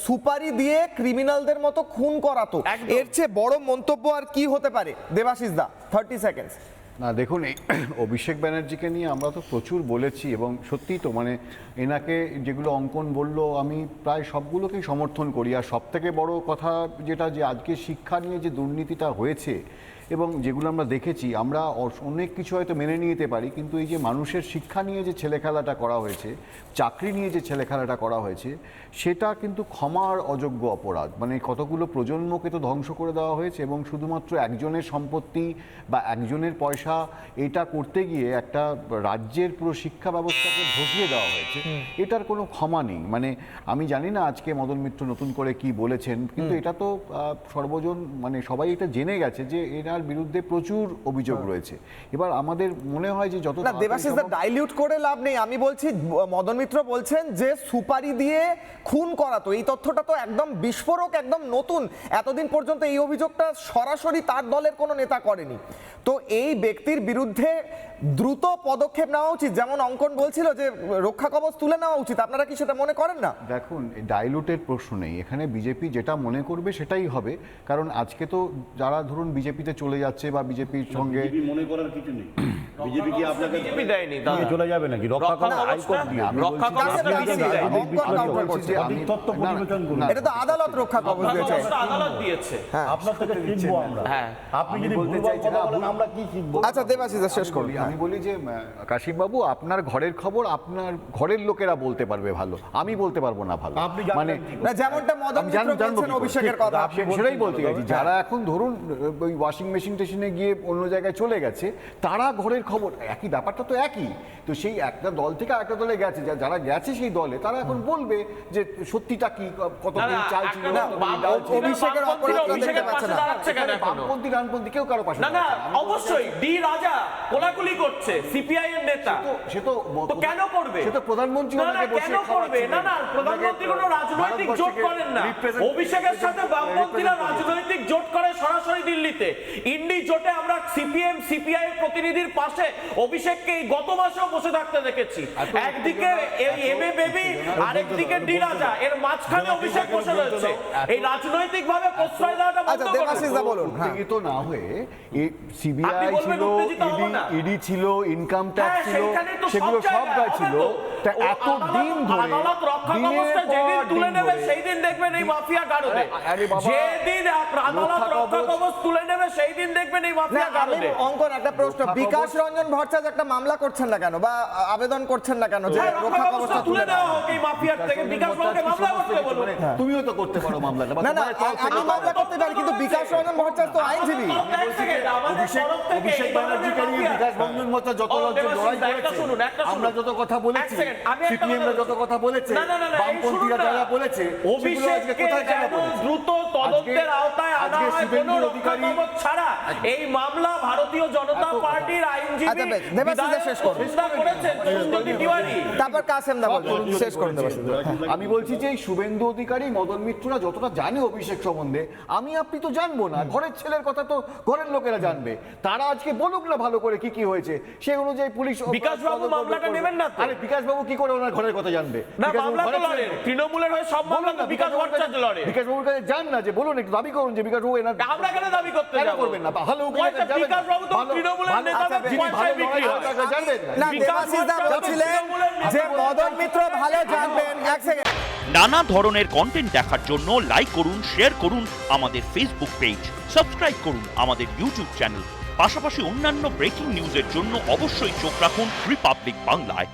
সুপারি দিয়ে ক্রিমিনালদের মতো খুন করাতো। এর চেয়ে বড় মন্তব্য আর কি হতে পারে? দেবাশিস দা, 30 সেকেন্ডস। না দেখুন, এই অভিষেক ব্যানার্জিকে নিয়ে আমরা তো প্রচুর বলেছি এবং সত্যিই তো মানে এনাকে যেগুলো অঙ্কন বলল আমি প্রায় সবগুলোকেই সমর্থন করি। আর সবথেকে বড় কথা যেটা, যে আজকে শিক্ষা নিয়ে যে দুর্নীতিটা হয়েছে এবং যেগুলো আমরা দেখেছি, আমরা অনেক কিছু হয়তো মেনে নিতে পারি, কিন্তু এই যে মানুষের শিক্ষা নিয়ে যে ছেলেখেলাটা করা হয়েছে, চাকরি নিয়ে যে ছেলেখেলাটা করা হয়েছে, সেটা কিন্তু ক্ষমার অযোগ্য অপরাধ। মানে কতগুলো প্রজন্মকে তো ধ্বংস করে দেওয়া হয়েছে এবং শুধুমাত্র একজনের সম্পত্তি বা একজনের পয়সা এটা করতে গিয়ে একটা রাজ্যের পুরো শিক্ষা ব্যবস্থাকে ধসিয়ে দেওয়া হয়েছে। এটার কোনো ক্ষমা নেই। মানে আমি জানি না আজকে মদন মিত্র নতুন করে কি বলেছেন, কিন্তু এটা তো সর্বজন মানে সবাই এটা জেনে গেছে যে এনার বিরুদ্ধে প্রচুর অভিযোগ রয়েছে। এবার আমাদের মনে হয় যে যত দেবাশিস দা, ডাইলিউট করে লাভ নেই। আমি বলছি মদন মিত্র বলছেন যে সুপারি দিয়ে খুন করাতো, এই তথ্যটা তো একদম বিস্ফোরক, একদম নতুন। এতদিন পর্যন্ত এই অভিযোগটা সরাসরি তার দলের কোনো নেতা করেনি। তো এই ব্যক্তির বিরুদ্ধে দ্রুত পদক্ষেপ নেওয়া উচিত, যেমন অঙ্কন বলছিল যে রক্ষা কবচ তুলে নেওয়া উচিত। আপনারা কি সেটা মনে করেন না? দেখুন, ডাইলুটের প্রশ্ন নেই এখানে। বিজেপি যেটা মনে করবে সেটাই হবে। কারণ আজকে তো যারা ধরুন বিজেপিতে চলে যাচ্ছে বা বিজেপির সঙ্গে মনে করার কিছু নেই। বিজেপি কি আপনাকে বিজেপি দেয়নি, চলে যাবে নাকি? রক্ষা কবচ হাইকোর্ট দিয়ে। এটা তো আদালত রক্ষা কবচ দিয়েছে, আদালত দিয়েছে। আপনার থেকে শিখবো আমরা। হ্যাঁ, আপনি যদি ভুলভাল কথা বলেন আমরা কি শিখবো? আচ্ছা দেবাশিস দা, শেষ করুন। আমি বলি যে কাশিমবাবু, আপনার ঘরের খবর আপনার ঘরের লোকেরা বলতে পারবে ভালো, আমি বলতে পারবো না ভালো। আপনি মানে না, যেমনটা মদন মিত্র বলছেন অভিষেকের কথা, সেটাই বলতে গেছি। যারা এখন ধরুন ওই ওয়াশিং মেশিন টেশিনে গিয়ে অন্য জায়গায় চলে গেছে, তারা ঘরের খবর, একই ব্যাপারটা তো একই। তো সেই একটা দল থেকে আরেকটা দলে গেছে, যারা গেছে সেই দলে তারা এখন বলবে যে সত্যিটা কি, কতদিন চাল ছিল, অভিষেকের অপরাধ দেখতে পাচ্ছে না। বামপন্থী ডানপন্থী কেউ কারো পাশে না না, অবশ্যই ডি রাজা কোলাকুলি করছে সিপিআই এর নেতা। সে তো কেন করবে? সে তো প্রধানমন্ত্রী না না, কেন করবে? না না, প্রধানমন্ত্রী কোনো রাজনৈতিক জোট করেন না। অভিষেকের সাথে বামপন্থীরা রাজনৈতিক জোট করে সরাসরি দিল্লিতে। ইন্ডি জোটে আমরা সিপিএম সিপিআই এর প্রতিনিধির পাশে অভিষেককে এই গত মাসেও বসে থাকতে দেখেছি। একদিকে এই এমএ বেবি, আরেকদিকে ডি রাজা, এর মাঝখানে অভিষেক বসে রয়েছে। এই রাজনৈতিক ভাবে প্রশ্রয় দেওয়াটা বন্ধ করুন। দেবাশিস দা বলুন। উত্তেজিত না হয়ে, এই সিবিআই ছিল, ইডি ছিল, ইনকাম ট্যাক্স ছিল, সেগুলো সব ছিল। তা এত দিন ধরে আদালত রক্ষা কবচটা যেদিন তুলে নেবে সেই দিন দেখবেন এই মাফিয়া গাড়বে। যেদিন আদালত রক্ষা কবচ তুলে নেবে সেই দিন দেখবেন এই মাফিয়া গাড়বে। অঙ্কন, একটা প্রশ্ন, বিকাশ রঞ্জন ভট্টাচার্য একটা মামলা করছেন না কেন বা আবেদন করছেন না কেন যে রক্ষা কবচটা তুলে দেওয়া হোক এই মাফিয়ার থেকে? বিকাশ বাবুকে মামলা করতে বলুন। তুমিও তো করতে পারো মামলাটা। না না, আমি মামলা করতে পারি, কিন্তু বিকাশ রঞ্জন ভট্টাচার্য তো আইনজীবী। অভিষেক ব্যানার্জিকে নিয়ে বিকাশ রঞ্জন ভট্টাচার্য যত লড়াই করেছে, আমরা যত কথা বলেছি, সিপিএমরা যত কথা বলেছে, বামপন্থীরা যারা বলেছে, সেগুলো আজকে কোথায় গেল? দ্রুত তদন্তের আওতায় আনা হয় কোনো রক্ষা কবচ ছাড়া। এই মামলা ভারতীয় জনতা পার্টির আইনজীবী শেষ করুন। তারপর কাসেম দা বলুন, শেষ করুন দেবাশিস। আমি বলছি যে এই শুভেন্দু অধিকারী, মদন মিত্ররা যতটা জানে অভিষেক সম্বন্ধে, আমি আপনি তো জানবো না। ঘরের ছেলের কথা তো ঘরের লোকেরা জানবে। তারা আজকে বলুক না ভালো করে কি কি হয়েছে, সেই অনুযায়ী পুলিশ। বিকাশ বাবু মামলাটা নেবেন না? আরে বিকাশ বাবু কি করে ওনার ঘরের কথা জানবে? না, মামলা তো লড়েন, তৃণমূলের হয়ে সব মামলা তো বিকাশ ভট্টাচার্য লড়ে। বিকাশ বাবুর কাছে যান না, যে বলুন, একটু দাবি করুন যে বিকাশ বাবু এনার। আমরা কেন দাবি করতে যাব? করবেন না, ভালো উকিলের কাছে যাবেন। বিকাশ বাবু তো তৃণমূলের নেতা, পয়সায় বিক্রি হয়। জানবেন না। দেবাশিস দা বলছিলেন যে মদন মিত্র ভালো জানবেন। এক সেকেন্ড। নানা ধরনের কন্টেন্ট দেখার জন্য লাইক করুন, শেয়ার করুন আমাদের ফেসবুক পেজ, সাবস্ক্রাইব করুন আমাদের ইউটিউব চ্যানেল। পাশাপাশি অন্যান্য ব্রেকিং নিউজের জন্য অবশ্যই চোখ রাখুন রিপাবলিক বাংলায়।